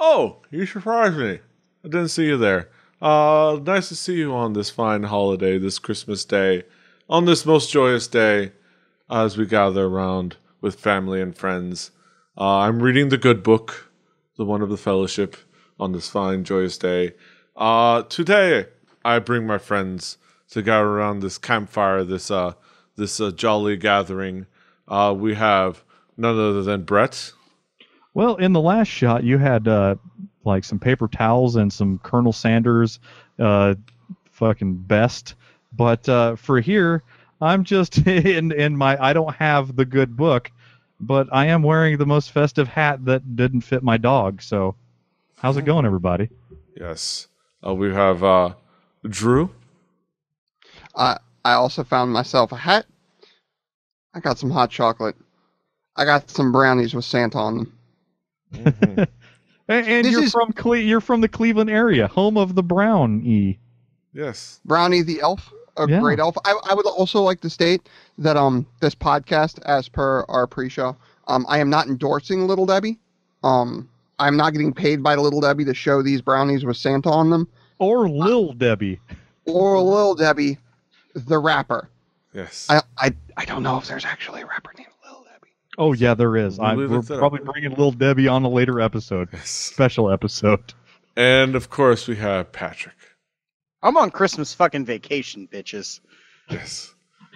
Oh, you surprised me. I didn't see you there. Nice to see you on this fine holiday, this Christmas day, on this most joyous day, as we gather around with family and friends. I'm reading the good book, the one of the fellowship, on this fine, joyous day. Today, I bring my friends to gather around this campfire, this jolly gathering. We have none other than Brett. Well, in the last shot, you had like some paper towels and some Colonel Sanders fucking best. But for here, I'm just in my, I don't have the good book, but I am wearing the most festive hat that didn't fit my dog. So how's it going, everybody? Yes. We have Drew. I also found myself a hat. I got some hot chocolate. I got some brownies with Santa on them. Mm-hmm. And you're from the Cleveland area, home of the Brownie. Yes. Brownie the elf, great elf. I would also like to state that this podcast, as per our pre-show, I am not endorsing Little Debbie. I'm not getting paid by Little Debbie to show these brownies with Santa on them. Or Lil Debbie. Or Lil Debbie, the rapper. Yes. I don't know if there's actually a rapper named Lil Debbie. Oh yeah, there is. We're probably bringing Lil Debbie on a later episode. Yes. Special episode. And of course we have Patrick. I'm on Christmas fucking vacation, bitches. Yes.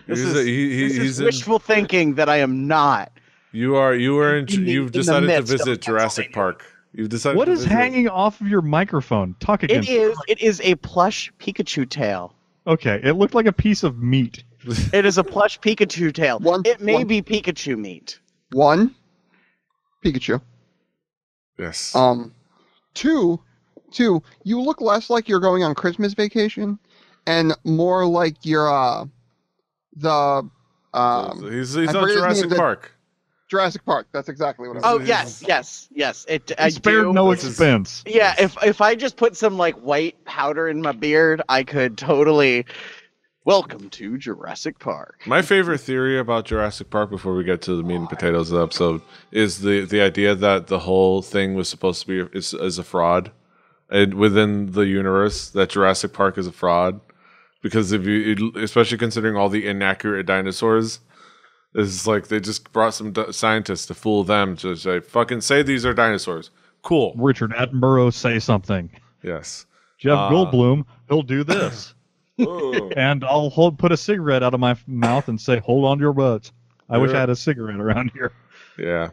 This is wishful thinking that I am not. You've decided to visit Jurassic Park. You've decided. What is hanging off of your microphone? Talk again. It is a plush Pikachu tail. Okay, it looked like a piece of meat. It is a plush Pikachu tail. It may be Pikachu meat. One, Pikachu. Yes. Two, you look less like you're going on Christmas vacation, and more like you're he's on Jurassic Park. Jurassic Park. That's exactly what I was. Oh yes. I spared no expense. Yeah, if I just put some like white powder in my beard, I could totally. Welcome to Jurassic Park. My favorite theory about Jurassic Park, before we get to the meat and potatoes of the episode, is the idea that the whole thing was supposed to be is a fraud, and within the universe that Jurassic Park is a fraud, because if you, especially considering all the inaccurate dinosaurs, it's like they just brought some scientists to fool them to say fucking say these are dinosaurs. Cool. Richard Attenborough, say something. Yes. Jeff Goldblum, he'll do this. And I'll put a cigarette out of my mouth and say, hold on to your butts. I wish I had a cigarette around here. Yeah.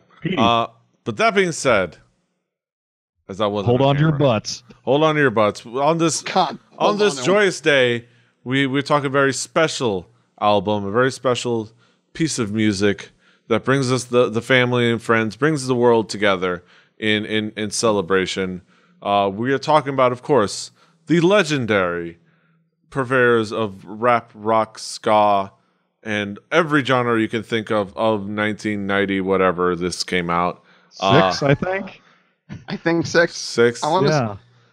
But that being said, as I was hold on to your butts. Hold on to your butts. On this joyous day, we're talking a very special album, a very special piece of music that brings us the family and friends, brings the world together in celebration. We are talking about, of course, the legendary purveyors of rap, rock, ska, and every genre you can think of 1990, whatever this came out. Six, I think. I think six. Six?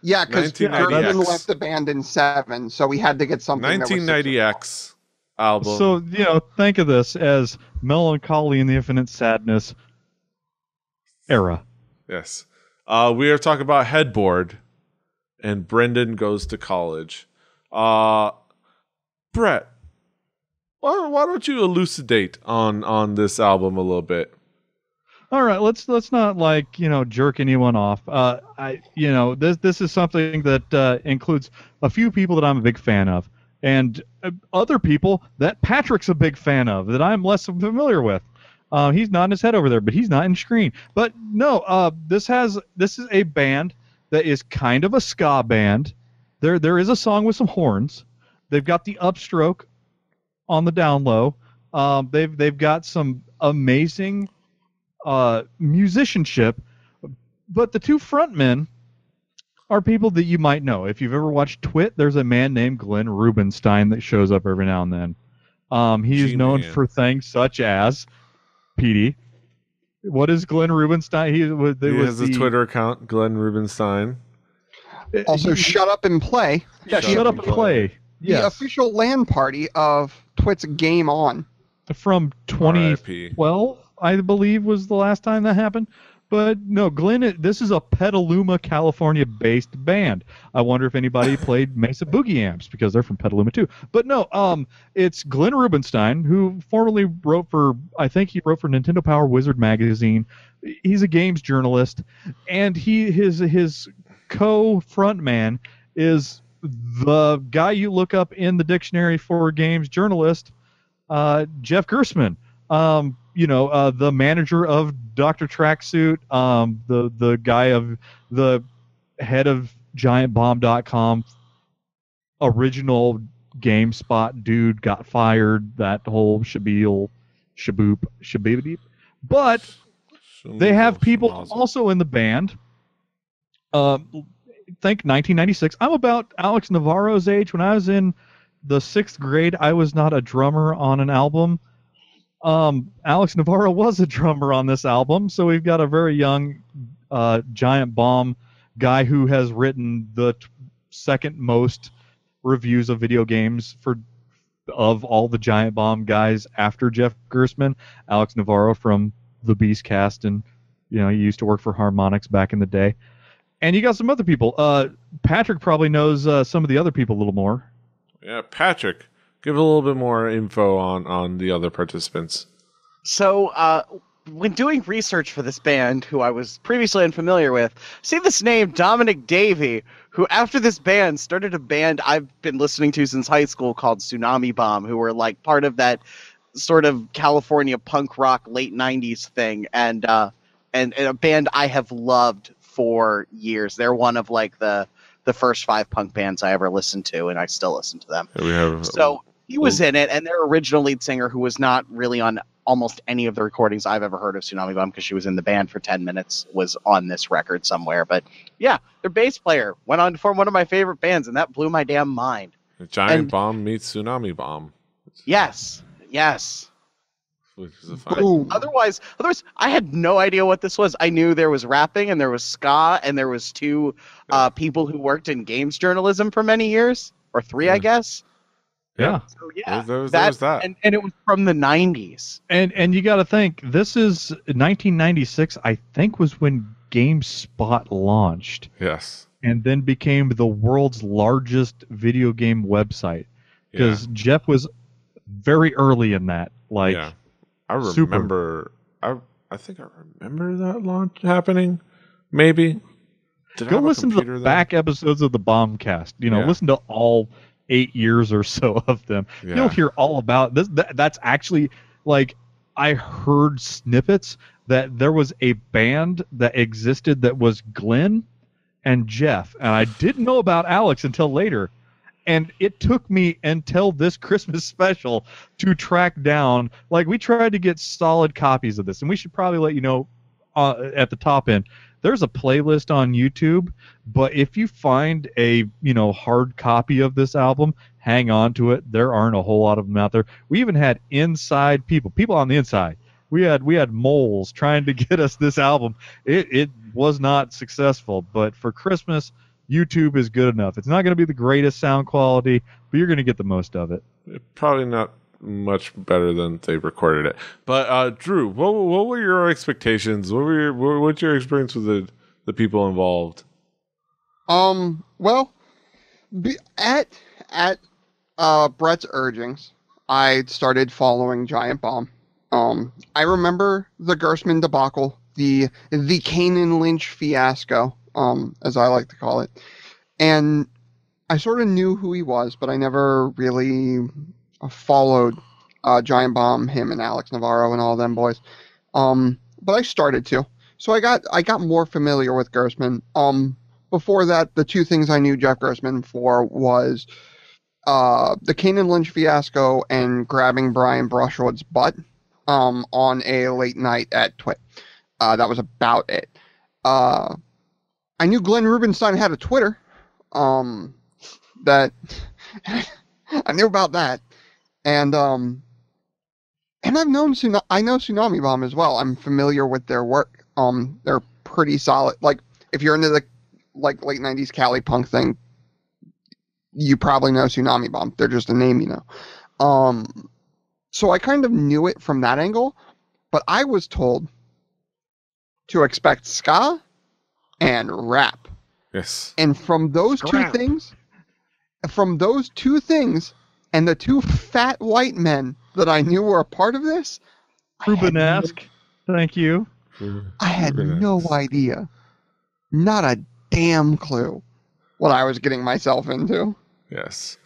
Yeah, because Gerstmann left the band in 7, so we had to get something 1990X album. So, think of this as Melancholy and the Infinite Sadness era. Yes. We are talking about Headboard and Brendan Goes to College. Brett, why don't you elucidate on this album a little bit? All right, let's not jerk anyone off. This is something that includes a few people that I'm a big fan of, and other people that Patrick's a big fan of that I'm less familiar with. He's nodding his head over there, but he's not in screen. But no, this is a band that is kind of a ska band. There is a song with some horns. They've got the upstroke on the down low. They've got some amazing musicianship, but the two frontmen are people that you might know. If you've ever watched Twit, there's a man named Glenn Rubenstein that shows up every now and then. He's known for things such as Petey. What is Glenn Rubenstein? He has a Twitter account, Glenn Rubenstein. Also, Shut Up and Play. Yeah, Shut Up and Play. Yes. The official LAN party of Twit's Game On. From 2012, I believe, was the last time that happened. But no, Glenn, this is a Petaluma, California-based band. I wonder if anybody played Mesa Boogie Amps, because they're from Petaluma too. But no, it's Glenn Rubenstein, who formerly wrote for, I think he wrote for Nintendo Power Wizard magazine. He's a games journalist, and his co-frontman is the guy you look up in the dictionary for games journalist, Jeff Gerstmann. The manager of Dr. Tracksuit, the guy of the head of GiantBomb.com, original GameSpot dude got fired, that whole shaboop. But they have people also in the band. Think 1996. I'm about Alex Navarro's age. When I was in the 6th grade, I was not a drummer on an album. Alex Navarro was a drummer on this album, so we've got a very young Giant Bomb guy who has written the second most reviews of video games of all the Giant Bomb guys after Jeff Gerstmann. Alex Navarro from the Beast Cast, and he used to work for Harmonix back in the day. And you got some other people. Patrick probably knows some of the other people a little more. Yeah, Patrick, give a little bit more info on the other participants. So, when doing research for this band, who I was previously unfamiliar with, see this name, Dominic Davey, who after this band started a band I've been listening to since high school called Tsunami Bomb, who were like part of that sort of California punk rock late 90s thing, and a band I have loved for years. They're one of like the first 5 punk bands I ever listened to, and I still listen to them. So he was in it, and their original lead singer, who was not really on almost any of the recordings I've ever heard of Tsunami Bomb, because she was in the band for 10 minutes, was on this record somewhere. But yeah, their bass player went on to form one of my favorite bands, and that blew my damn mind. Giant Bomb meets Tsunami Bomb. Yes. Which is a fun. Otherwise, I had no idea what this was. I knew there was rapping, and there was ska, and there was 2 people who worked in games journalism for many years, or 3, I guess. Yeah. So yeah, there was that. And it was from the 90s. And you got to think, this is 1996, I think, was when GameSpot launched. Yes. And then became the world's largest video game website. Because Jeff was very early in that. I remember. I think I remember that launch happening. Maybe. Go listen to the back episodes of the Bombcast. Listen to all 8 years or so of them. Yeah. You'll hear all about this. That's actually, I heard snippets that there was a band that existed that was Glenn and Jeff, and I didn't know about Alex until later. And it took me until this Christmas special to track down. We tried to get solid copies of this, and we should probably let you know at the top end. There's a playlist on YouTube, but if you find a hard copy of this album, hang on to it. There aren't a whole lot of them out there. We even had inside people on the inside. We had moles trying to get us this album. It was not successful, but for Christmas, YouTube is good enough. It's not going to be the greatest sound quality, but you're going to get the most of it. Probably not much better than they recorded it. But Drew, what were your expectations? What's your experience with the people involved? Well, at Brett's urgings, I started following Giant Bomb. I remember the Gerstmann debacle, the Kanan Lynch fiasco, as I like to call it. And I sort of knew who he was, but I never really followed Giant Bomb, him and Alex Navarro and all them boys. But I started to. So I got more familiar with Gerstmann. Before that, the 2 things I knew Jeff Gerstmann for was the Kanan Lynch fiasco and grabbing Brian Brushwood's butt on a late night at Twit. That was about it. I knew Glenn Rubenstein had a Twitter. That I knew about that, and I know Tsunami Bomb as well. I'm familiar with their work. They're pretty solid. If you're into the late 90s Cali punk thing, you probably know Tsunami Bomb. They're just a name, So I kind of knew it from that angle, but I was told to expect ska and rap. Yes. And from those Scrap. two things, and the two fat white men that I knew were a part of this, Rubenesque. Thank you. I had no idea, not a damn clue, what I was getting myself into. Yes.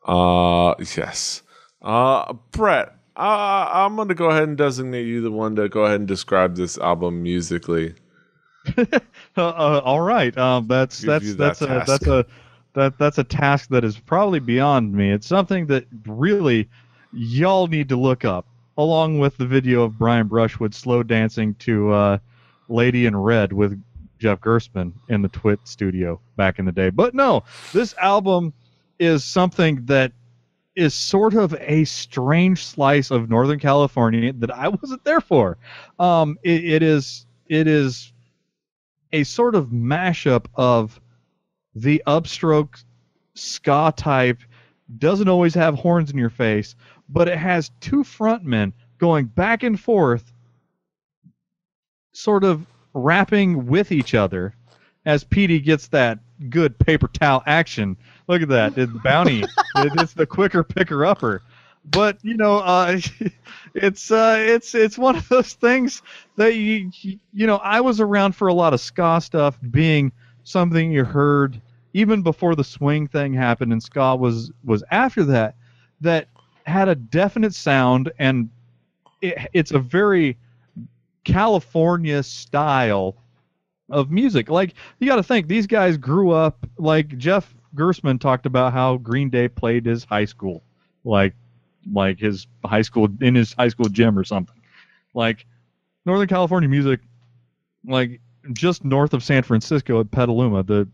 Yes. Brett, I'm going to go ahead and designate you the one to go ahead and describe this album musically. All right. That's a task that is probably beyond me. It's something that really y'all need to look up, along with the video of Brian Brushwood slow dancing to Lady in Red with Jeff Gerstmann in the Twit studio back in the day. But no, this album is something that is sort of a strange slice of Northern California that I wasn't there for. It is a sort of mashup of the upstroke ska type, doesn't always have horns in your face, but it has two frontmen going back and forth, sort of rapping with each other as Petey gets that good paper towel action. Look at that. It's bounty. It's the quicker picker upper. But it's one of those things that I was around for a lot of ska stuff being something you heard even before the swing thing happened, and ska was after that had a definite sound, and it's a very California style of music. Like, you got to think, these guys grew up, like Jeff Gerstmann talked about how Green Day played his high school, like his high school gym or something. Like, Northern California music, like just north of San Francisco at Petaluma, the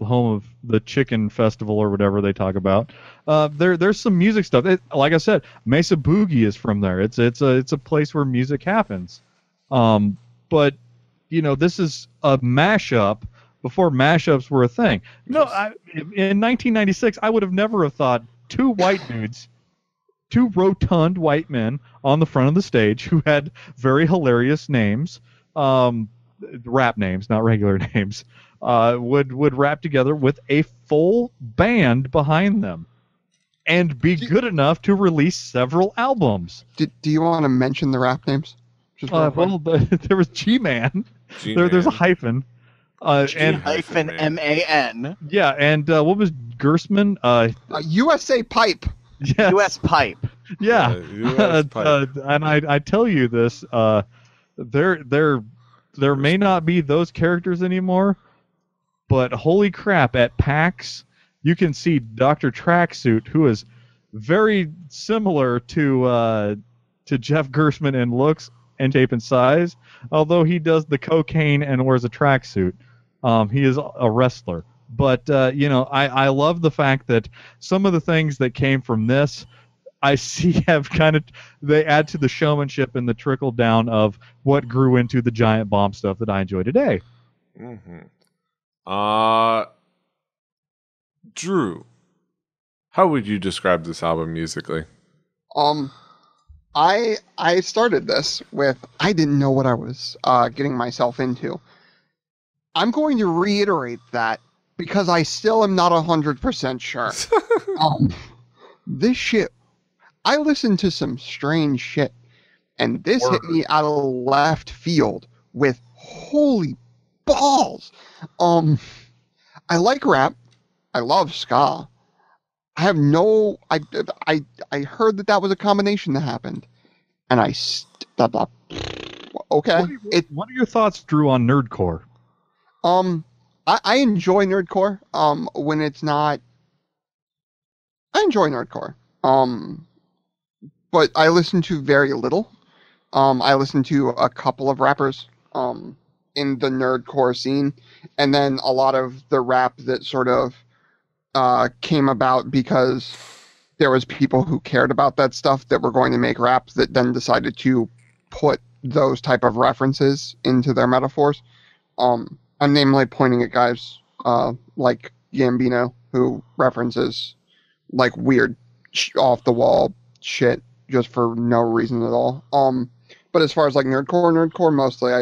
home of the chicken festival or whatever they talk about. There's some music stuff. Like I said, Mesa Boogie is from there. It's a place where music happens. But this is a mashup before mashups were a thing. In 1996, I would have never have thought two white dudes, two rotund white men on the front of the stage who had very hilarious names, rap names, not regular names, would rap together with a full band behind them and be good enough to release several albums. Do you want to mention the rap names? There was G-Man. There's a hyphen. And hyphen M-A-N. Yeah, and what was Gerstmann? USA Pipe. Yes. US Pipe. Yeah. US Pipe. And I tell you this, there may not be those characters anymore, but holy crap, at PAX, you can see Dr. Tracksuit, who is very similar to Jeff Gerstmann in looks and shape and size, although he does the cocaine and wears a tracksuit. He is a wrestler. But, I love the fact that some of the things that came from this, I see they add to the showmanship and the trickle down of what grew into the giant bomb stuff that I enjoy today. Mm-hmm. Drew, how would you describe this album musically? I started this with, I didn't know what I was getting myself into. I'm going to reiterate that because I still am not 100% sure. This shit, I listened to some strange shit, and this hit me out of left field with holy balls. I like rap. I love ska. I have no. I heard that was a combination that happened, and okay. What are your thoughts, Drew, on nerdcore? I enjoy nerdcore. When it's not, I enjoy nerdcore. But I listen to very little. I listen to a couple of rappers. In the nerdcore scene, and then a lot of the rap that sort of came about because there was people who cared about that stuff that were going to make rap that then decided to put those type of references into their metaphors. I'm namely pointing at guys like Gambino, who references like weird off the wall shit just for no reason at all. But as far as like nerdcore, mostly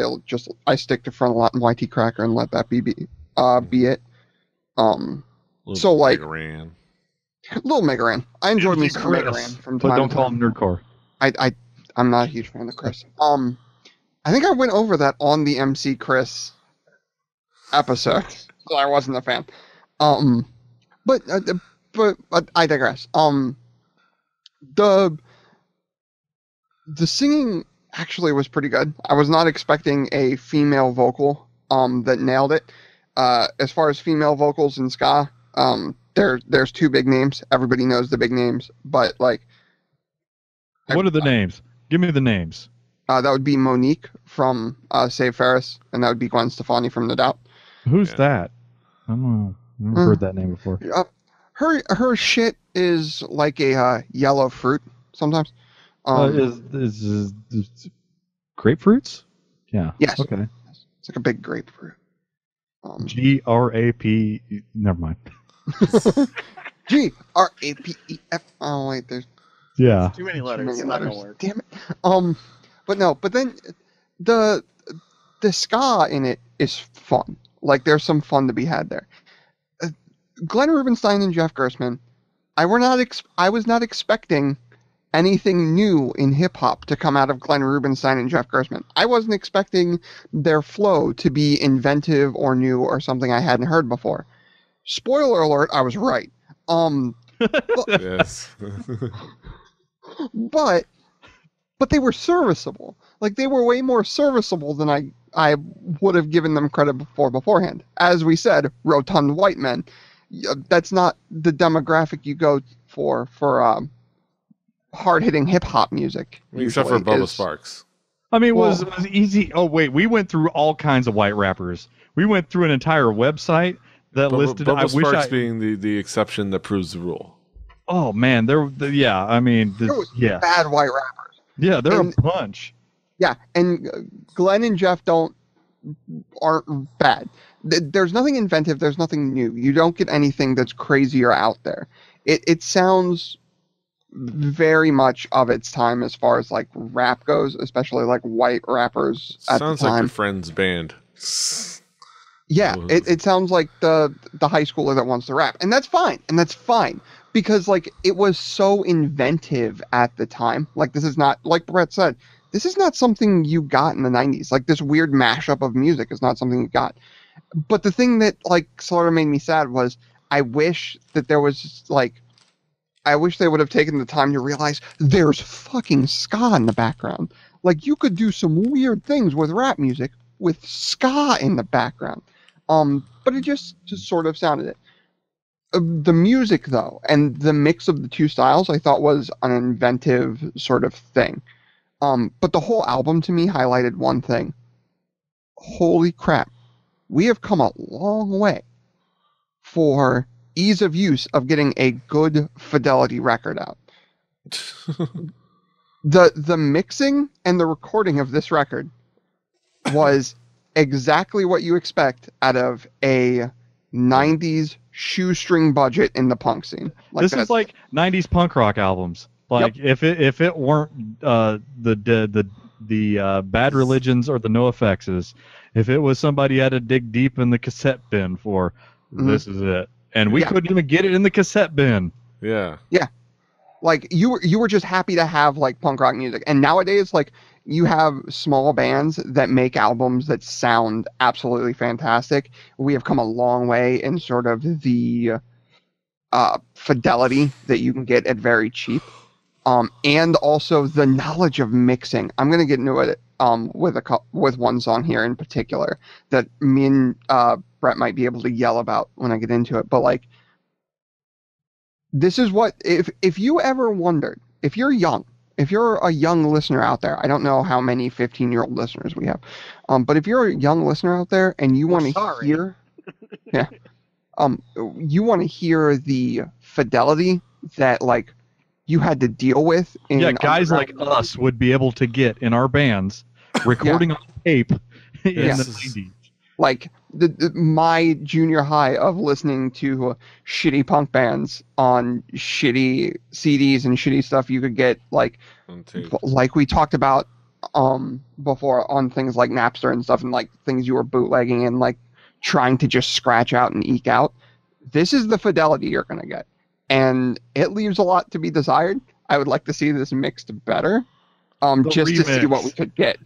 I stick to Frontalot and YT Cracker and let that be it. So like Little Mega Ran. I enjoyed me some Mega Ran from time but don't to call time. him nerdcore. I'm not a huge fan of Chris. I think I went over that on the MC Chris episode, so I wasn't a fan. But I digress. The singing actually was pretty good. I was not expecting a female vocal that nailed it. As far as female vocals in ska, there's two big names. Everybody knows the big names, but like, what are the names? Give me the names. That would be Monique from Save Ferris, and that would be Gwen Stefani from No Doubt. Who's that? I've never heard that name before. Her shit is like a yellow fruit sometimes. Is grapefruits? Yeah. Yes. Okay. It's like a big grapefruit. GRAP. Never mind. GRAPEF. Oh wait, there's too many letters. It's not gonna work. Damn it. But then the ska in it is fun. Like there's some fun to be had there. Glenn Rubenstein and Jeff Gerstmann, I was not expecting anything new in hip hop to come out of Glenn Rubenstein and Jeff Gerstmann. I wasn't expecting their flow to be inventive or new or something I hadn't heard before. Spoiler alert, I was right. Yes. but they were serviceable. Like they were way more serviceable than I would have given them credit for beforehand. As we said, rotund white men. That's not the demographic you go for hard-hitting hip-hop music. Except for Bubba Sparks. I mean, it was easy. Oh, wait, we went through all kinds of white rappers. We went through an entire website that listed... Bubba Sparks being the exception that proves the rule. Oh, man. There was bad white rappers. Yeah, there are a bunch. Yeah, and Glenn and Jeff aren't bad. There's nothing inventive. There's nothing new. You don't get anything that's crazy or out there. It sounds very much of its time as far as like rap goes, especially like white rappers at the time. Sounds like your friend's band. Yeah, it sounds like the high schooler that wants to rap, and that's fine because like it was so inventive at the time. Like this is not, like Brett said, this is not something you got in the 90s. Like this weird mashup of music is not something you got. But the thing that like sort of made me sad was I wish that there was like, I wish they would have taken the time to realize there's fucking ska in the background. Like you could do some weird things with rap music with ska in the background. But it just sort of sounded it. The music though, and the mix of the two styles, I thought was an inventive sort of thing. But the whole album to me highlighted one thing. Holy crap. We have come a long way for ease of use of getting a good fidelity record out. The mixing and the recording of this record was exactly what you expect out of a 90s shoestring budget in the punk scene. Like this is like 90s punk rock albums. Like if it weren't the Bad Religions or the NoFXs, if it was somebody had to dig deep in the cassette bin for, this is it. And we couldn't even get it in the cassette bin. Yeah. Yeah. Like you were just happy to have like punk rock music. And nowadays, like you have small bands that make albums that sound absolutely fantastic. We have come a long way in sort of the fidelity that you can get at very cheap. And also the knowledge of mixing. I'm going to get into it with one song here in particular that me and Brett might be able to yell about when I get into it. But like, this is what, if you ever wondered, if you're a young listener out there, I don't know how many 15-year-old listeners we have, but if you're a young listener out there and you want to hear, you want to hear the fidelity that like you had to deal with. Guys like us would be able to get in our bands recording on tape in the 90s. Like my junior high of listening to shitty punk bands on shitty CDs and shitty stuff you could get, like we talked about before on things like Napster and stuff, and like things you were bootlegging and like trying to just scratch out and eke out. This is the fidelity you're going to get, and it leaves a lot to be desired. I would like to see this mixed better, just to see what we could get.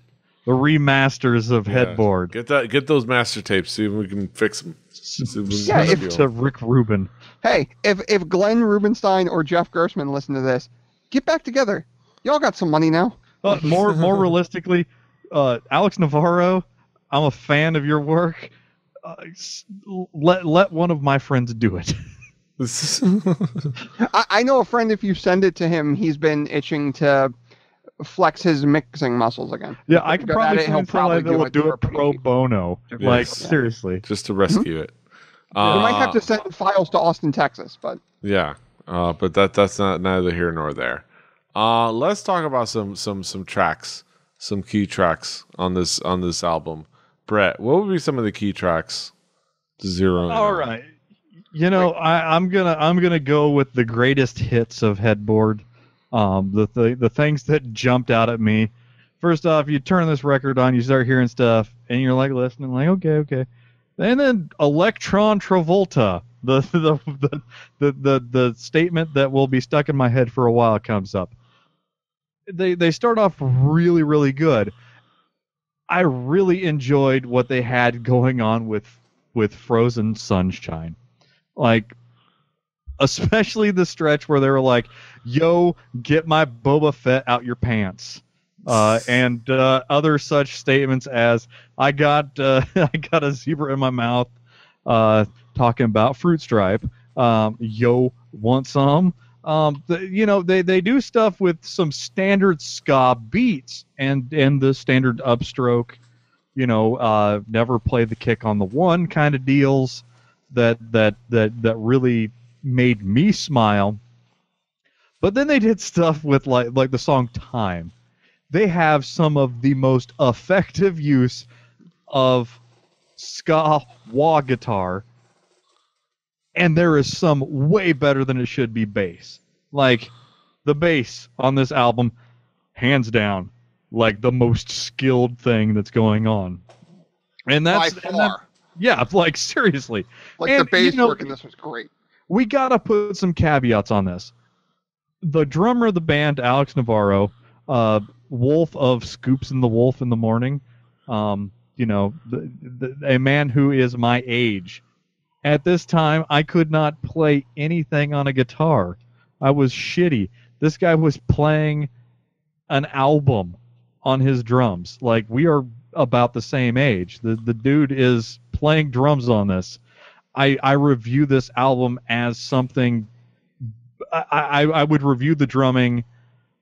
The remasters of Headboard. Get those master tapes. See if we can fix them. To Rick Rubin. Hey, if Glenn Rubenstein or Jeff Gerstmann listen to this, get back together. Y'all got some money now. More realistically, Alex Navarro, I'm a fan of your work. Let one of my friends do it. I know a friend. If you send it to him, he's been itching to flex his mixing muscles again. Yeah, I can probably find somebody that will do it pro bono. Yes. Like, seriously. Just to rescue it. We might have to send files to Austin, Texas, but... Yeah, but that's not neither here nor there. Let's talk about some tracks, some key tracks on this album. Brett, what would be some of the key tracks to zero in? All right. You know, I'm gonna go with the greatest hits of Headboard. The things that jumped out at me. First off, you turn this record on, you start hearing stuff, and you're like listening, like okay. And then Electron Travolta, the statement that will be stuck in my head for a while comes up. They start off really, really good. I really enjoyed what they had going on with Frozen Sunshine. Like, especially the stretch where they were like, yo, get my Boba Fett out your pants. And other such statements as, I got a zebra in my mouth, talking about Fruit Stripe. Yo, want some? They do stuff with some standard ska beats and the standard upstroke, never play the kick on the one kind of deals that really made me smile. But then they did stuff with like the song Time. They have some of the most effective use of ska wah guitar, and there is some way better than it should be bass. Like, the bass on this album, hands down, like the most skilled thing that's going on. And that's by far. Yeah, like, seriously. Like, the bass work in this was great. We gotta put some caveats on this. The drummer of the band, Alex Navarro, Wolf of Scoops and the Wolf in the Morning, a man who is my age. At this time, I could not play anything on a guitar. I was shitty. This guy was playing an album on his drums. Like, we are about the same age. The dude is playing drums on this. I review this album as something... I would review the drumming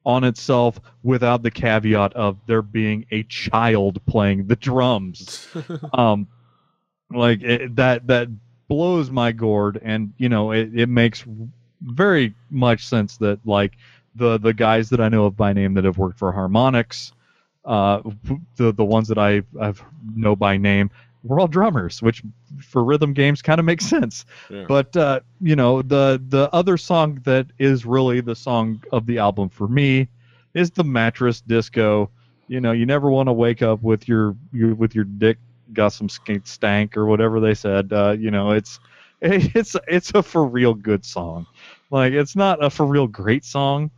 on itself without the caveat of there being a child playing the drums. That blows my gourd, and it makes very much sense that like the guys that I know of by name that have worked for Harmonix, the ones that I know by name, we're all drummers, which for rhythm games kind of makes sense. Yeah. But the other song that is really the song of the album for me is the Mattress Disco. You never want to wake up with your dick got some stank or whatever they said. It's a for real good song. Like, it's not a for real great song,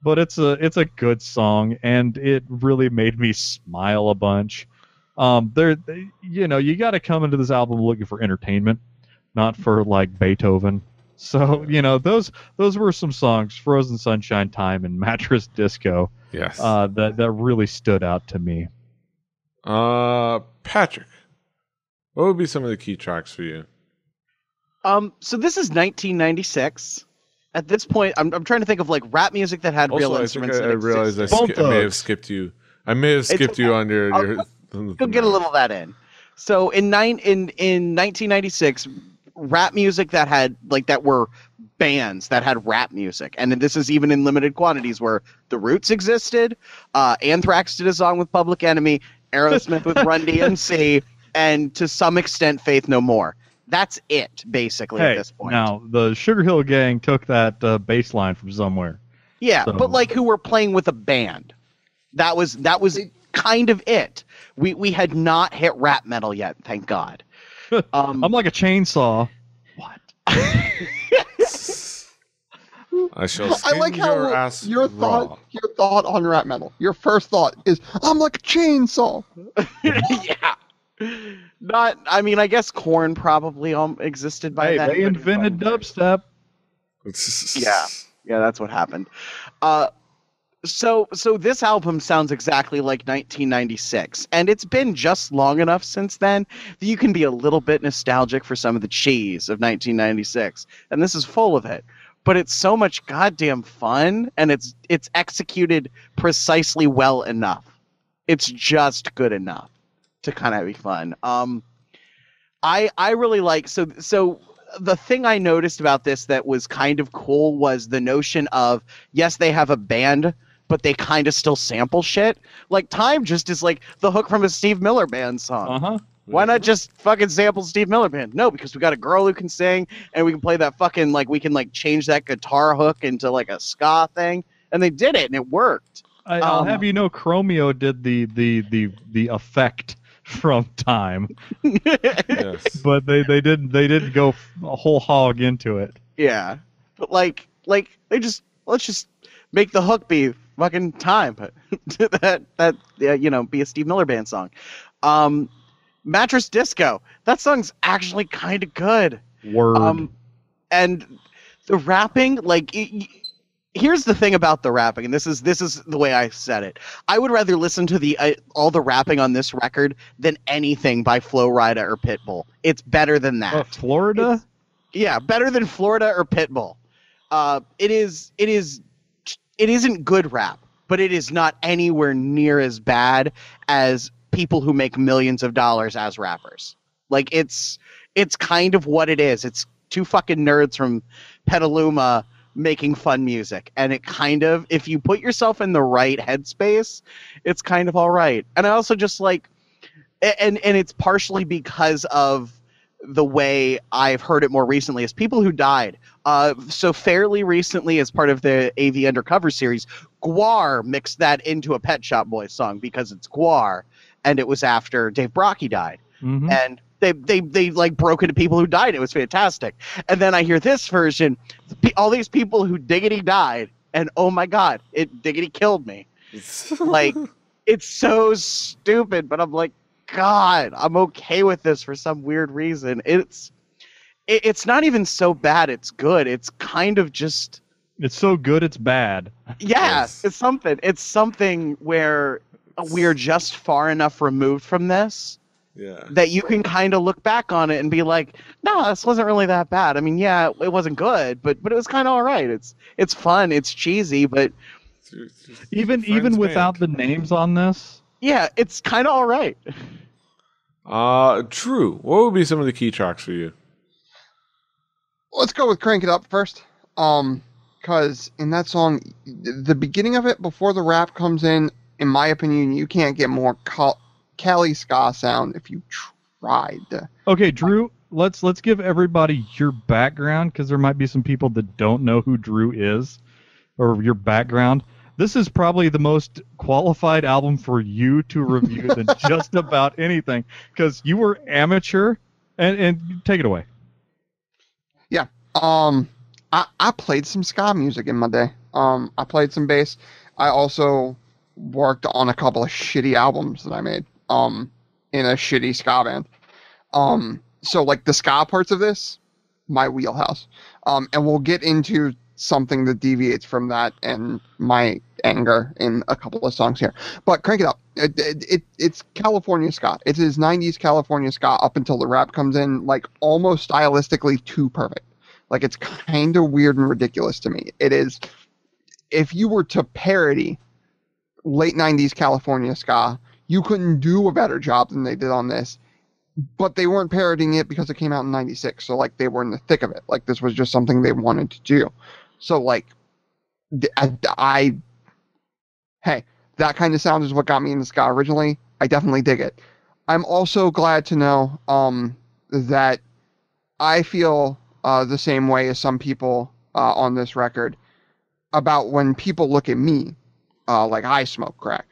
but it's a good song, and it really made me smile a bunch. You got to come into this album looking for entertainment, not for like Beethoven. So those were some songs, Frozen Sunshine, Time, and Mattress Disco. Yes, that really stood out to me. Patrick, what would be some of the key tracks for you? So this is 1996. At this point, I'm trying to think of like rap music that had real instruments. I realized I may have skipped you. I may have skipped you on your. Go get a little of that in. So in 1996, rap music that were bands that had rap music, and this is even in limited quantities, where The Roots existed, Anthrax did a song with Public Enemy, Aerosmith with Run DMC, and to some extent Faith No More. That's it, basically, at this point. Now, the Sugar Hill Gang took that bass line from somewhere. Yeah, so. But like, who were playing with a band. That was kind of it. We had not hit rap metal yet, thank God. I'm like a chainsaw. What? I shall I skin like your how ass your raw. thought on rap metal. Your first thought is, I'm like a chainsaw. Yeah. Not. I mean, I guess Korn probably existed by Hey, then. they invented dubstep. Yeah, that's what happened. So this album sounds exactly like 1996, and it's been just long enough since then that you can be a little bit nostalgic for some of the cheese of 1996, and this is full of it. But it's so much goddamn fun, and it's executed precisely well enough. It's just good enough to kind of be fun. I really like so the thing I noticed about this that was kind of cool was the notion of, yes, they have a band, but they kind of still sample shit. Like Time just is like the hook from a Steve Miller Band song. Uh-huh. Why not just fucking sample Steve Miller Band? No, because we got a girl who can sing, and we can play that fucking, like, we can like change that guitar hook into like a ska thing, and they did it, and it worked. I'll have you know, Chromeo did the effect from Time, Yes. but they didn't go a whole hog into it. Yeah, but like they just, let's just make the hook be fucking Time, that you know, be a Steve Miller Band song. Mattress Disco, that song's actually kind of good. Word. And the rapping, like, here's the thing about the rapping, and this is the way I said it. I would rather listen to all the rapping on this record than anything by Flo Rida or Pitbull. It's better than that. Florida? Yeah, better than Florida or Pitbull. It isn't good rap, but it is not anywhere near as bad as people who make millions of dollars as rappers. Like, it's kind of what it is. It's two fucking nerds from Petaluma making fun music, and it kind of, if you put yourself in the right headspace, it's kind of all right. And I also just like, and it's partially because of the way I've heard it more recently, is people who died. So fairly recently, as part of the AV Undercover series, Guar mixed that into a Pet Shop Boys song because it's Guar, and it was after Dave Brockie died. Mm-hmm. And they like broke into people who died. It was fantastic. And then I hear this version, all these people who diggity died, and oh my God, it diggity killed me. Like, it's so stupid, but I'm like, God, I'm okay with this for some weird reason. It's not even so bad it's good. It's kind of just, it's so good it's bad. yeah, Yes. it's something where we're just far enough removed from this Yeah. that you can kind of look back on it and be like, no, this wasn't really that bad. I mean, yeah, it wasn't good, but it was kind of all right. It's fun, it's cheesy, but Even without the names on this, yeah, it's kind of all right. True. What would be some of the key tracks for you? Let's go with Crank It Up first. Because in that song, the beginning of it, before the rap comes in my opinion, you can't get more Cali ska sound if you tried. Okay, Drew, let's give everybody your background, because there might be some people that don't know who Drew is, or your background. This is probably the most qualified album for you to review than just about anything, because you were amateur, and take it away. Yeah. I played some ska music in my day. I played some bass. I also worked on a couple of shitty albums that I made in a shitty ska band. So like the ska parts of this, my wheelhouse. And we'll get into something that deviates from that and my anger in a couple of songs here. But Crank It Up. It's California ska. It is 90s California ska up until the rap comes in, like almost stylistically too perfect. Like, it's kind of weird and ridiculous to me. It is, if you were to parody late 90s California ska, you couldn't do a better job than they did on this. But they weren't parodying it because it came out in 96. So, like, they were in the thick of it. Like, this was just something they wanted to do. So, like, hey, that kind of sound is what got me into ska originally. I definitely dig it. I'm also glad to know that I feel the same way as some people on this record about when people look at me like I smoke crack.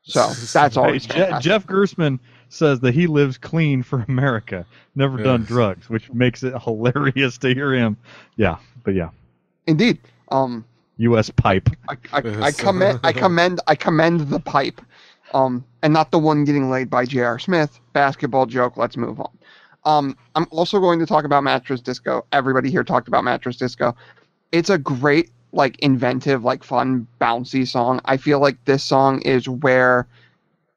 So that's Hey, always fantastic. Jeff Gerstmann says that he lives clean for America, never done Yes. drugs, which makes it hilarious to hear him. Yeah, but yeah, Indeed. U.S. pipe. I commend the pipe. And not the one getting laid by J.R. Smith. Basketball joke. Let's move on. I'm also going to talk about Mattress Disco. Everybody here talked about Mattress Disco. It's a great, like, inventive, like, fun, bouncy song. I feel like this song is where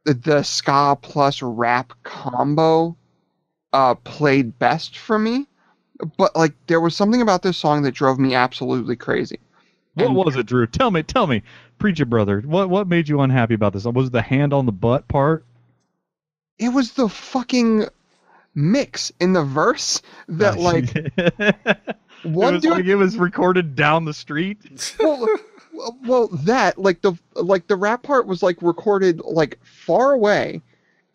the ska plus rap combo played best for me. But, like, there was something about this song that drove me absolutely crazy. What was it, Drew? Tell me, preach it, brother. What made you unhappy about this? Was it the hand on the butt part? It was the fucking mix in the verse that, like, one dude. Like it was recorded down the street. Well, that like the rap part was like recorded like far away,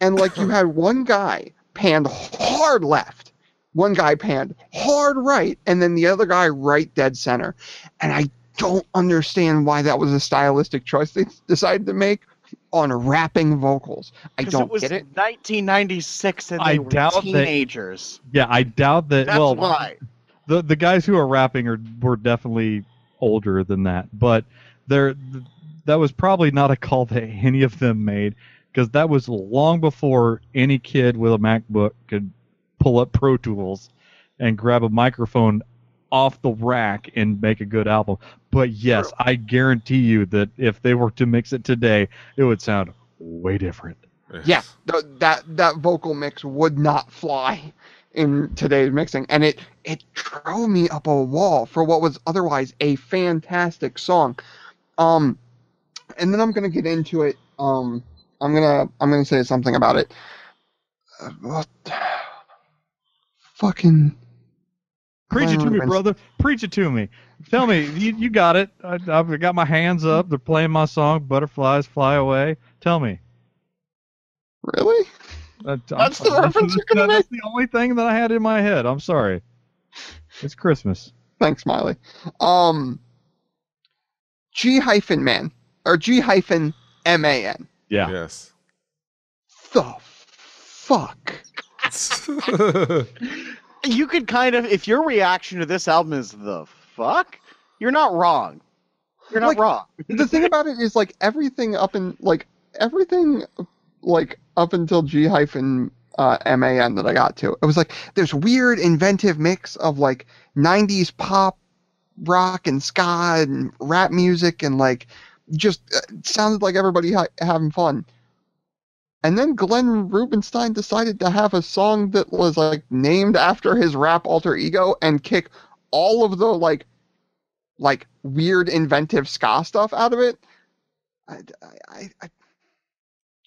and like you had one guy panned hard left, one guy panned hard right, and then the other guy right dead center, and I don't understand why that was a stylistic choice they decided to make on rapping vocals. I don't get it. 1996 and they were teenagers. I doubt that. That's why. The guys who are rapping were definitely older than that, but that was probably not a call that any of them made, because that was long before any kid with a MacBook could pull up Pro Tools and grab a microphone off the rack and make a good album. But yes, I guarantee you that if they were to mix it today, it would sound way different. Yeah, that vocal mix would not fly in today's mixing, and it drove me up a wall for what was otherwise a fantastic song. And then I'm gonna get into it. I'm gonna say something about it. Fucking preach it to me, brother. Preach it to me. Tell me, you got it. I've got my hands up. They're playing my song, "Butterflies Fly Away." Tell me. Really? That's the reference you're gonna make? That's the only thing that I had in my head. I'm sorry. It's Christmas. Thanks, Smiley. G-man or G-man. Yeah. Yes. The fuck. You could kind of, if your reaction to this album is the fuck, you're not wrong. You're not wrong. The thing about it is, like, everything up until G-man that I got to, it was like this weird inventive mix of like 90s pop, rock, and ska and rap music, and like just sounded like everybody having fun. And then Glenn Rubenstein decided to have a song that was like named after his rap alter ego and kick all of the like weird inventive ska stuff out of it.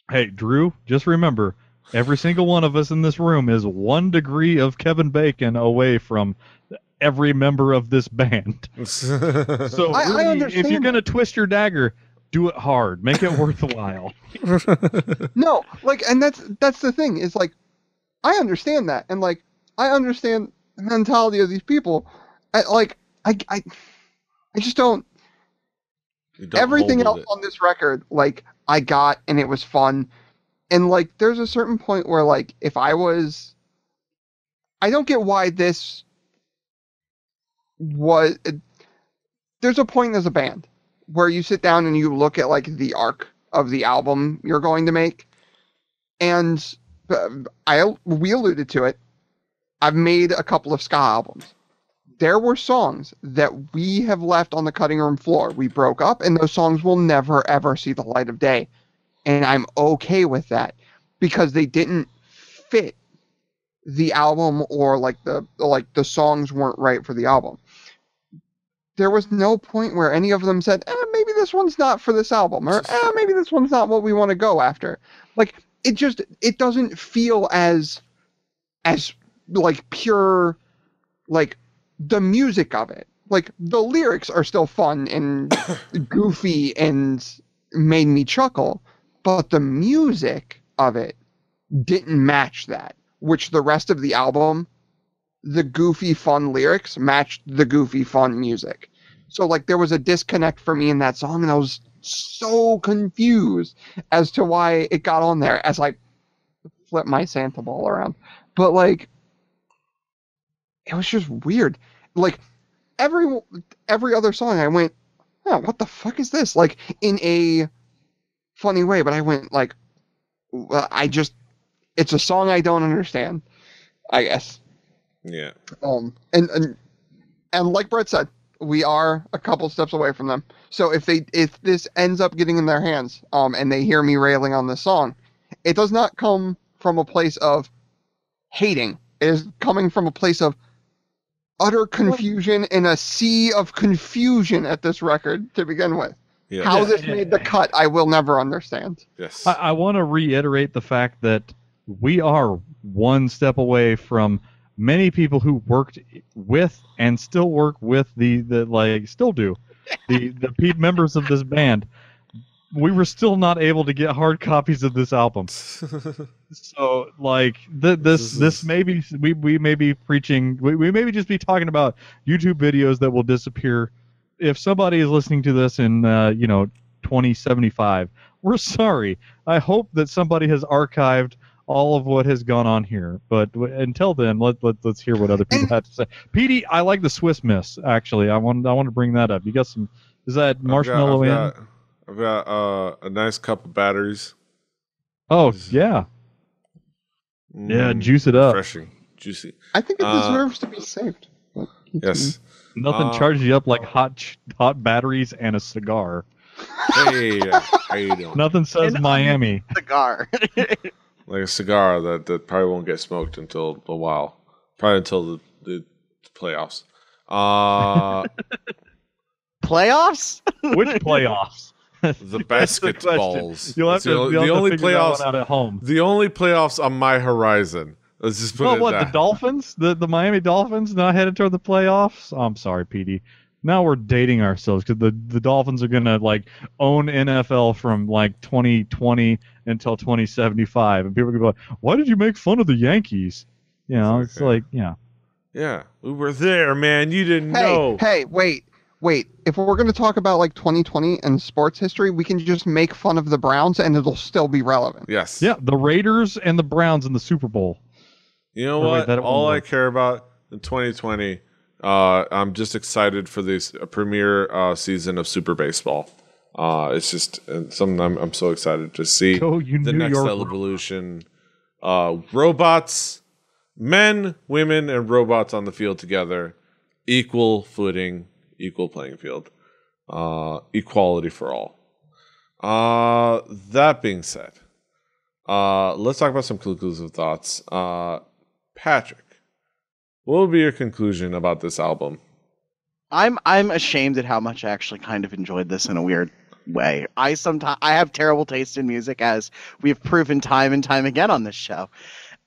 Hey, Drew, just remember, every single one of us in this room is 1 degree of Kevin Bacon away from every member of this band. So I understand if you're going to twist your dagger, do it hard. Make it worthwhile. No, like, and that's the thing, is like, I understand that, and like, I understand the mentality of these people. I just don't. Everything else on this record, like, I got, and it was fun. And like, there's a certain point where, like, if I don't get why this was. There's a point as a band where you sit down and you look at like the arc of the album you're going to make, and we alluded to it. I've made a couple of ska albums. There were songs that we have left on the cutting room floor. We broke up, and those songs will never ever see the light of day, and I'm okay with that, because they didn't fit the album, or like the songs weren't right for the album. There was no point where any of them said, maybe this one's not for this album, or maybe this one's not what we want to go after. Like, it doesn't feel as like pure, like, the music of it. Like, the lyrics are still fun and goofy and made me chuckle, but the music of it didn't match that, which the rest of the album, the goofy fun lyrics matched the goofy fun music. So like, there was a disconnect for me in that song, and I was so confused as to why it got on there as I flip my Santa ball around. But like, it was just weird. Like every other song, I went, "Oh, what the fuck is this?" Like in a funny way, but I went like, it's a song I don't understand, I guess. Yeah. And like Brett said, we are a couple steps away from them. So if this ends up getting in their hands, and they hear me railing on this song, it does not come from a place of hating. It is coming from a place of utter confusion and a sea of confusion at this record to begin with. Yeah. How this made the cut, I will never understand. Yes. I want to reiterate the fact that we are one step away from many people who worked with and still work with the members of this band. We were still not able to get hard copies of this album. So like this may be we may be preaching, we may just be talking about YouTube videos that will disappear. If somebody is listening to this in 2075, we're sorry. I hope that somebody has archived all of what has gone on here. But until then, let's hear what other people have to say. Petey, I like the Swiss Miss. Actually, I want to bring that up. You got some? Is that marshmallow I've got a nice cup of batteries. Oh yeah, yeah. Juice it up. Refreshing, juicy. I think it deserves to be saved. Yes. Nothing charges you up like hot batteries and a cigar. Hey, how you doing? Nothing says Miami. Cigar. Like a cigar that probably won't get smoked until a while. Probably until the playoffs. Playoffs? Which playoffs? The basketballs. You'll have to figure that one out at home. The only playoffs on my horizon. Let's just put it the Dolphins? The Miami Dolphins not headed toward the playoffs? Oh, I'm sorry, Petey. Now we're dating ourselves because the Dolphins are gonna like own NFL from like 2020 until 2075, and people are gonna be like, "Why did you make fun of the Yankees?" You know, it's like, yeah. Yeah, we were there, man. You didn't know. Hey, wait. If we're going to talk about like 2020 and sports history, we can just make fun of the Browns and it'll still be relevant. Yes. Yeah, the Raiders and the Browns in the Super Bowl. You know what? All I care about in 2020, I'm just excited for this premiere season of Super Baseball. It's just something I'm so excited to see. The next evolution. Robots, men, women, and robots on the field together. Equal footing. Equal playing field. Equality for all. That being said, let's talk about some conclusive thoughts. Patrick, what would be your conclusion about this album? I'm ashamed at how much I actually kind of enjoyed this in a weird way. I have terrible taste in music, as we've proven time and time again on this show.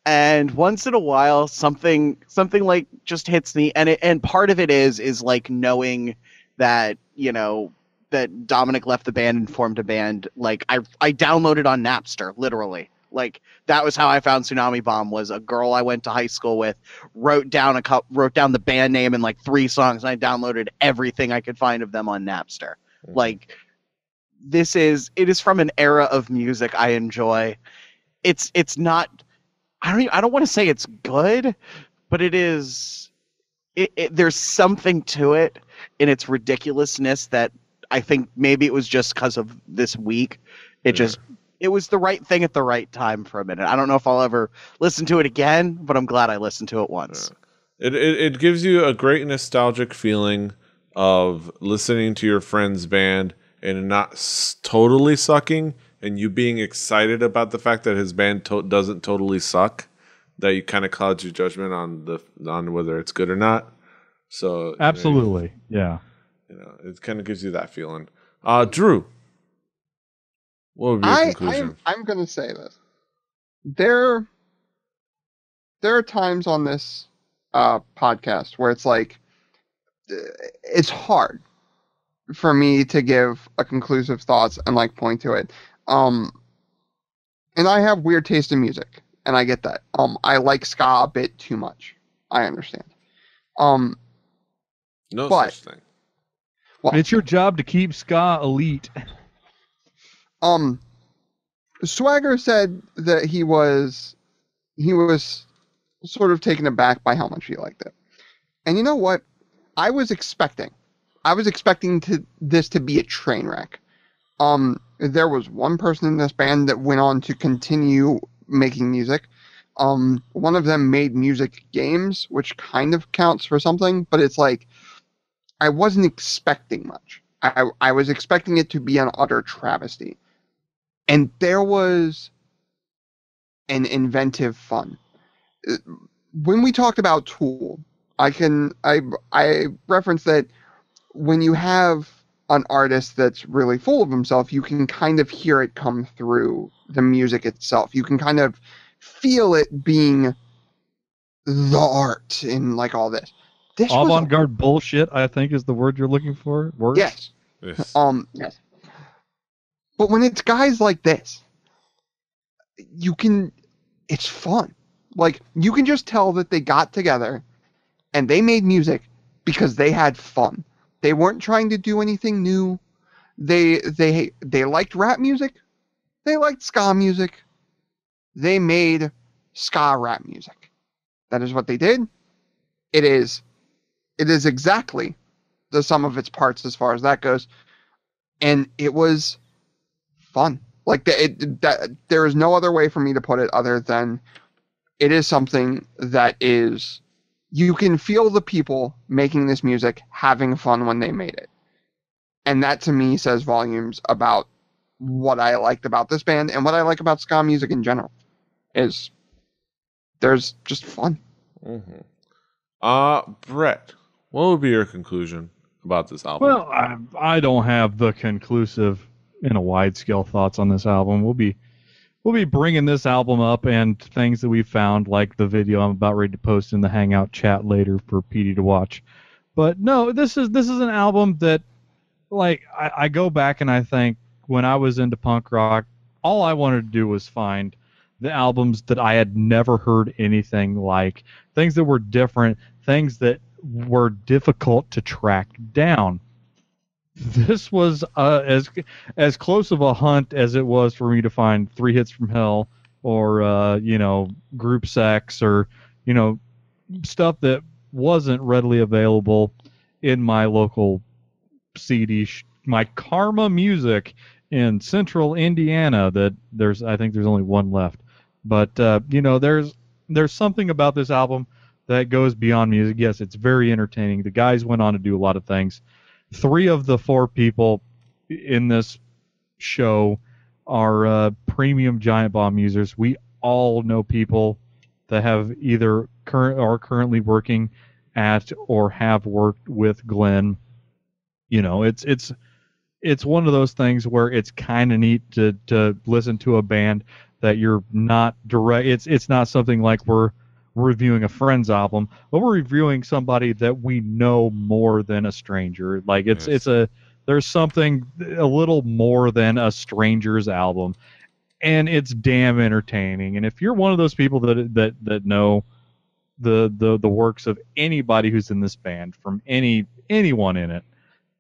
And once in a while, something like just hits me, and part of it is like knowing that that Dominic left the band and formed a band. Like I downloaded on Napster, literally. Like that was how I found Tsunami Bomb. Was a girl I went to high school with wrote down the band name and like 3 songs, and I downloaded everything I could find of them on Napster. Mm-hmm. Like it is from an era of music I enjoy. It's not. I don't want to say it's good, but it is. There's something to it in its ridiculousness that I think maybe it was just because of this week. It was the right thing at the right time for a minute. I don't know if I'll ever listen to it again, but I'm glad I listened to it once. Yeah. It gives you a great nostalgic feeling of listening to your friend's band and not totally sucking, and you being excited about the fact that his band doesn't totally suck, that you kind of cloud your judgment on whether it's good or not. So absolutely, yeah. It kind of gives you that feeling. Drew, what would be your conclusion? I'm going to say this. There are times on this podcast where it's like it's hard for me to give a conclusive thoughts and like point to it. And I have weird taste in music, and I get that. I like ska a bit too much. I understand. No such thing. Well, it's your job to keep ska elite. Swagger said that he was sort of taken aback by how much he liked it. And you know what? I was expecting this to be a train wreck. There was one person in this band that went on to continue making music. One of them made music games, which kind of counts for something, but it's like, I wasn't expecting much. I was expecting it to be an utter travesty. And there was an inventive fun. When we talked about Tool, I referenced that when you have an artist that's really full of himself, you can kind of hear it come through the music itself. You can kind of feel it being the art in like all this. Avant-garde bullshit, I think, is the word you're looking for. Words? Yes. Yes. But when it's guys like this, it's fun. Like, you can just tell that they got together and they made music because they had fun. They weren't trying to do anything new. They liked rap music. They liked ska music. They made ska rap music. That is what they did. It is exactly the sum of its parts as far as that goes. And it was fun. Like, there is no other way for me to put it other than it is something that is, you can feel the people making this music having fun when they made it. And that to me says volumes about what I liked about this band and what I like about ska music in general. Is there's just fun. Mm-hmm. Brett, what would be your conclusion about this album? Well, I don't have the conclusive in a wide scale thoughts on this album. We'll be bringing this album up and things that we found, like the video I'm about ready to post in the Hangout chat later for PD to watch. But no, this is an album that, like, I go back and I think when I was into punk rock, all I wanted to do was find the albums that I had never heard anything like, things that were different, things that were difficult to track down. This was as close of a hunt as it was for me to find 3 Hits from Hell or Group Sex or stuff that wasn't readily available in my local CD, my Karma Music in Central Indiana. That I think there's only one left, but there's something about this album that goes beyond music. Yes, it's very entertaining. The guys went on to do a lot of things. 3 of the 4 people in this show are premium Giant Bomb users. We all know people that have either are currently working at or have worked with Glenn. It's one of those things where it's kind of neat to listen to a band that you're not direct. It's not something like we're reviewing a friend's album, but we're reviewing somebody that we know more than a stranger. Like there's something a little more than a stranger's album, and it's damn entertaining. And if you're one of those people that know the works of anybody who's in this band, from anyone in it,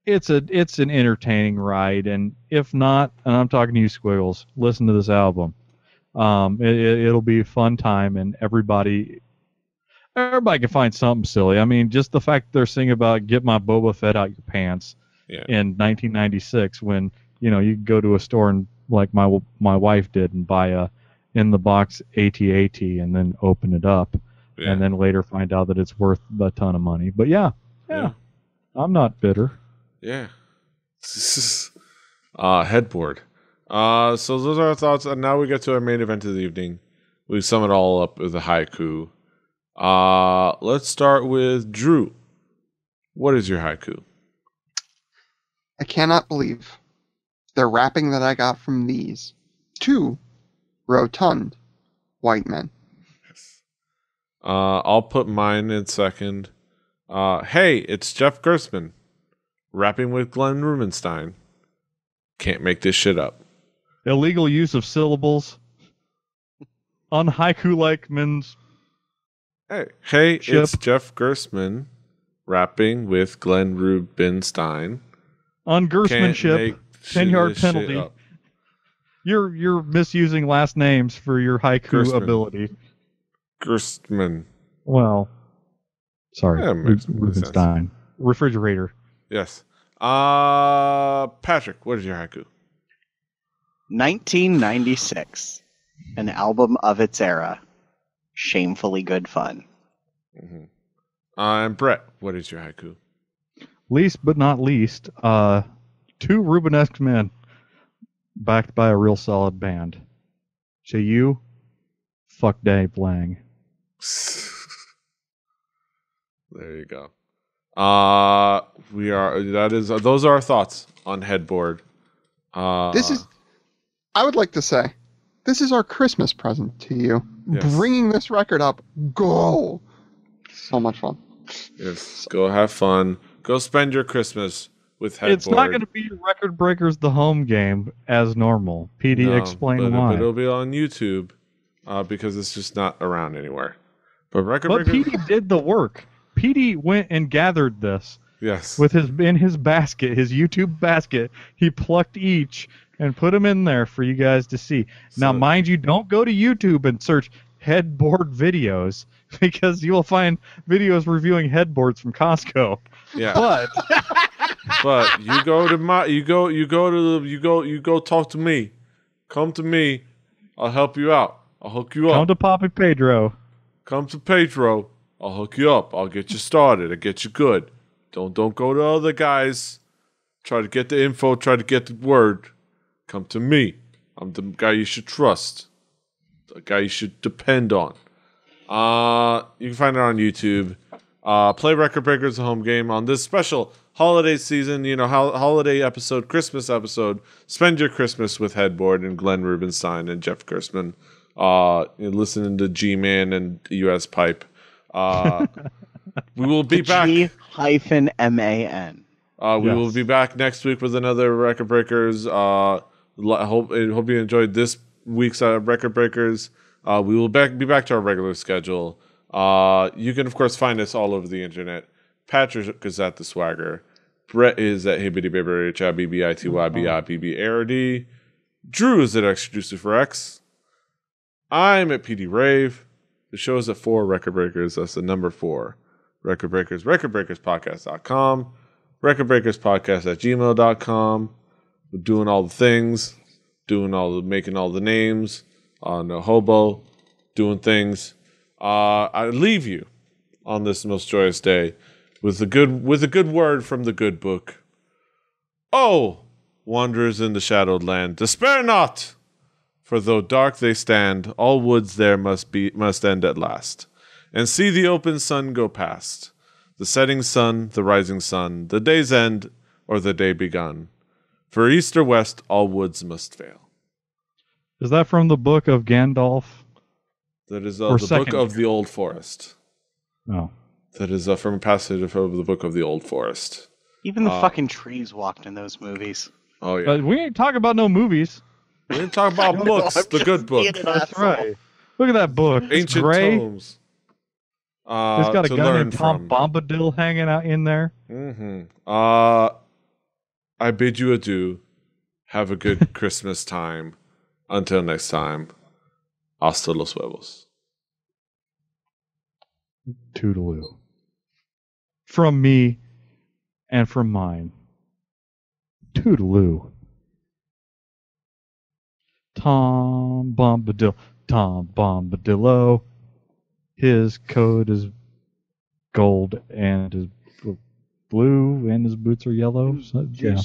it's an entertaining ride. And if not, and I'm talking to you squiggles, listen to this album. It'll be a fun time, and everybody can find something silly. I mean, just the fact they're singing about "Get My Boba Fett Out Your Pants" in 1996, when you could go to a store and, like my wife did, and buy a in the box AT-AT and then open it up, and then later find out that it's worth a ton of money. But yeah, I'm not bitter. Yeah. Headboard. So those are our thoughts, and now we get to our main event of the evening. We sum it all up with a haiku. Let's start with Drew. What is your haiku? I cannot believe the rapping that I got from these 2 rotund white men. Yes. I'll put mine in second. Hey, it's Jeff Gerstmann rapping with Glenn Rubenstein. Can't make this shit up. Illegal use of syllables on haiku-like men's. Hey, it's Jeff Gerstmann rapping with Glenn Rubenstein. On Gerstmannship, 10-yard penalty. You're misusing last names for your haiku Gerstmann. ability. Gerstmann. Well, sorry, Yeah, makes sense. Rubenstein. Refrigerator. Yes. Patrick, what is your haiku? 1996. An album of its era. Shamefully good fun. Mm-hmm. And Brett, what is your haiku? Least but not least, two Rubenesque men backed by a real solid band. So you, fuck Dave Lang. There you go. Those are our thoughts on Headboard. I would like to say, this is our Christmas present to you. Yes. Bringing this record up, go! So much fun. Yes, go have fun. Go spend your Christmas with Headboard. It's not going to be Record Breakers the home game as normal. PD, explain why. But it'll be on YouTube because it's just not around anywhere. But PD did the work. PD went and gathered this. Yes. In his basket, his YouTube basket, he plucked each and put them in there for you guys to see. Now, mind you, don't go to YouTube and search Headboard videos because you will find videos reviewing headboards from Costco. Yeah. But you go talk to me. Come to me. I'll help you out. I'll hook you up. Come to Papi Pedro. Come to Pedro. I'll hook you up. I'll get you started. I'll get you good. Don't go to other guys. Try to get the info. Try to get the word. Come to me. I'm the guy you should trust. The guy you should depend on. You can find it on YouTube. Play Record Breakers the home game on this special holiday season. Holiday episode, Christmas episode. Spend your Christmas with Headboard and Glenn Rubenstein and Jeff Gerstmann. Listening to G-Man and US Pipe. We will be back. G-MAN. We will be back next week with another Record Breakers. I hope you enjoyed this week's Record Breakers. We will be back to our regular schedule. You can, of course, find us all over the internet. Patrick is at The Swagger. Brett is at HibbityBibber, HIBBITYBIBBARD. Drew is at X I'm at PD Rave. The show is at 4 Record Breakers. That's the number 4. Record Breakers, recordbreakerspodcast.com, recordbreakerspodcast@gmail.com. We're doing all the things, making all the names, no hobo, doing things. I leave you on this most joyous day with a good word from the good book. Oh, wanderers in the shadowed land, despair not! For though dark they stand, all woods there must end at last. And see the open sun go past, the setting sun, the rising sun, the day's end, or the day begun. For east or west, all woods must fail. Is that from the book of Gandalf? That is the book of the Old Forest. No. That is from a passage of the book of the Old Forest. Even the fucking trees walked in those movies. Oh, yeah. But we ain't talking about no movies. We didn't talk about books, the good book. That's right. Look at that book. It's Ancient gray. tomes. It's got a guy named Tom Bombadil hanging out in there. Mm-hmm. I bid you adieu. Have a good Christmas time. Until next time. Hasta los huevos. Toodaloo. From me and from mine. Toodaloo. Tom Bombadillo. His coat is gold and his blue and his boots are yellow. So, yeah.